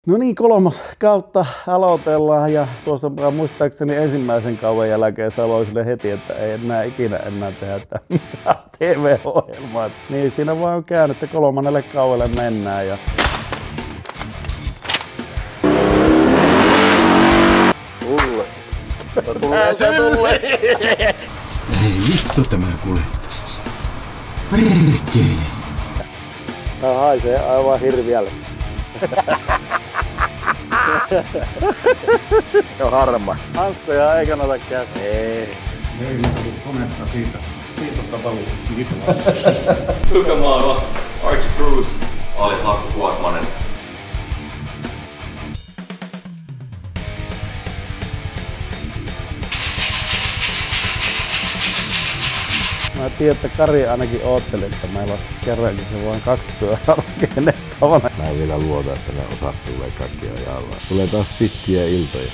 No niin, 3. kautta aloitellaan ja tuossa muistaakseni ensimmäisen kauden jälkeen sanoin sille heti, että ei enää ikinä tehdä tämmöistä TV-ohjelmaa. Niin siinä vaan on käynyt, että 3. kaudelle mennään. Ja... Tulee. Ei vittu tämä kuljettas. Perkele. Tää haisee aivan hirviälle. Se on harma. Hanskoja ei kannata käyttää. Ei. Ei mitään konetta siitä. Kiitosta paljon. Pykälmaailma, Archie Cruz, alias Hakku Kuosmanen. Mä tiedän, että Kari ainakin ootteli, että meillä on kerrankin se vain 2 pyörää rakennettavana. Mä en vielä luota, että ne osat tulee kaikki ajallaan. Tulee taas pitkiä iltoja.